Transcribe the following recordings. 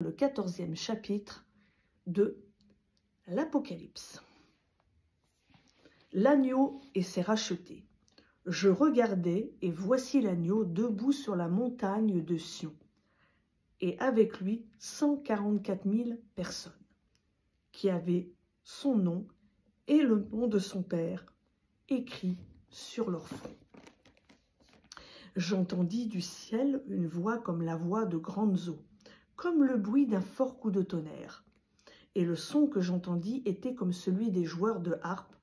le 14e chapitre de l'Apocalypse. L'agneau et ses rachetés. Je regardai, et voici l'agneau debout sur la montagne de Sion, et avec lui 144 000 personnes, qui avaient son nom et le nom de son Père écrit sur leur front. J'entendis du ciel une voix comme la voix de grandes eaux, comme le bruit d'un fort coup de tonnerre. Et le son que j'entendis était comme celui des joueurs de harpe,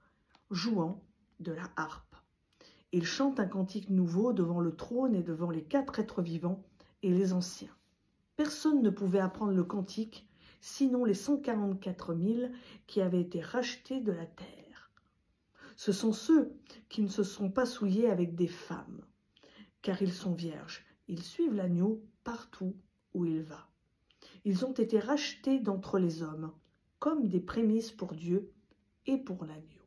jouant de la harpe. Ils chantent un cantique nouveau devant le trône et devant les 4 êtres vivants et les anciens. Personne ne pouvait apprendre le cantique, sinon les 144 000 qui avaient été rachetés de la terre. Ce sont ceux qui ne se sont pas souillés avec des femmes, car ils sont vierges. Ils suivent l'agneau partout où il va. Ils ont été rachetés d'entre les hommes, comme des prémices pour Dieu et pour l'agneau.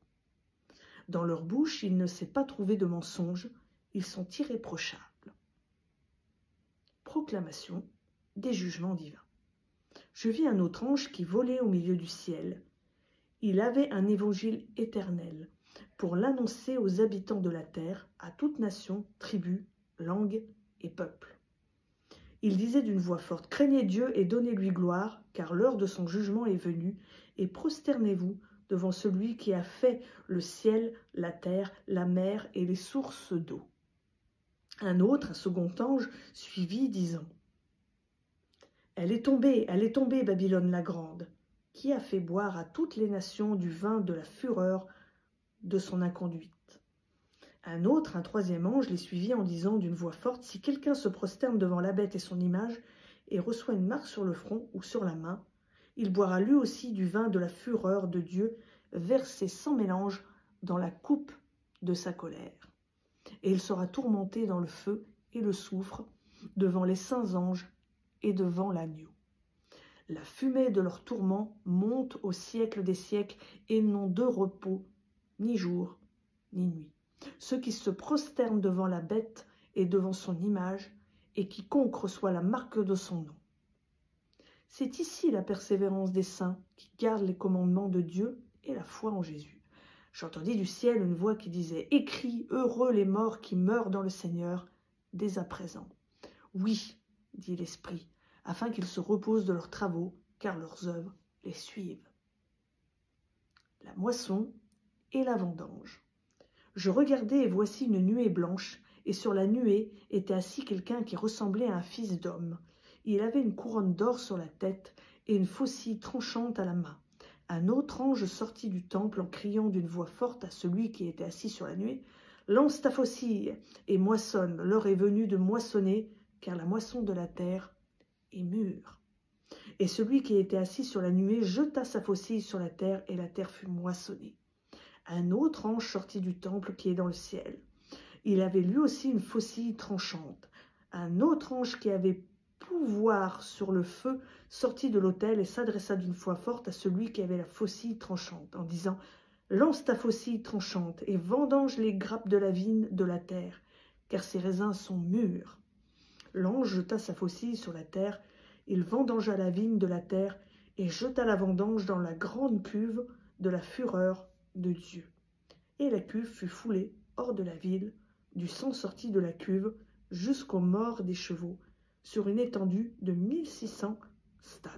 Dans leur bouche, il ne s'est pas trouvé de mensonge, ils sont irréprochables. Proclamation des jugements divins. Je vis un autre ange qui volait au milieu du ciel. Il avait un évangile éternel pour l'annoncer aux habitants de la terre, à toute nation, tribu, langue et peuple. Il disait d'une voix forte, « Craignez Dieu et donnez-lui gloire, car l'heure de son jugement est venue, et prosternez-vous devant celui qui a fait le ciel, la terre, la mer et les sources d'eau. » Un second ange, suivit, disant, « Elle est tombée, Babylone la grande, qui a fait boire à toutes les nations du vin de la fureur de son inconduite. » Un troisième ange les suivit en disant d'une voix forte, « Si quelqu'un se prosterne devant la bête et son image, et reçoit une marque sur le front ou sur la main, il boira lui aussi du vin de la fureur de Dieu, versé sans mélange dans la coupe de sa colère. Et il sera tourmenté dans le feu et le soufre, devant les saints anges et devant l'agneau. La fumée de leur tourment monte au siècle des siècles et n'ont de repos, ni jour, ni nuit. Ceux qui se prosternent devant la bête et devant son image, et quiconque reçoit la marque de son nom. C'est ici la persévérance des saints qui gardent les commandements de Dieu et la foi en Jésus. J'entendis du ciel une voix qui disait, « Écris, heureux les morts qui meurent dans le Seigneur, dès à présent. » Oui, dit l'Esprit, afin qu'ils se reposent de leurs travaux, car leurs œuvres les suivent. La moisson et la vendange. Je regardai et voici une nuée blanche, et sur la nuée était assis quelqu'un qui ressemblait à un fils d'homme. Il avait une couronne d'or sur la tête et une faucille tranchante à la main. Un autre ange sortit du temple en criant d'une voix forte à celui qui était assis sur la nuée, « Lance ta faucille et moissonne, l'heure est venue de moissonner, car la moisson de la terre est mûre. » Et celui qui était assis sur la nuée jeta sa faucille sur la terre, et la terre fut moissonnée. Un autre ange sortit du temple qui est dans le ciel. Il avait lui aussi une faucille tranchante. Un autre ange qui avait pouvoir sur le feu sortit de l'autel et s'adressa d'une voix forte à celui qui avait la faucille tranchante, en disant, « Lance ta faucille tranchante et vendange les grappes de la vigne de la terre, car ses raisins sont mûrs. » L'ange jeta sa faucille sur la terre, il vendangea la vigne de la terre et jeta la vendange dans la grande cuve de la fureur de Dieu. Et la cuve fut foulée hors de la ville, du sang sortit de la cuve jusqu'aux morts des chevaux, sur une étendue de 1600 stades.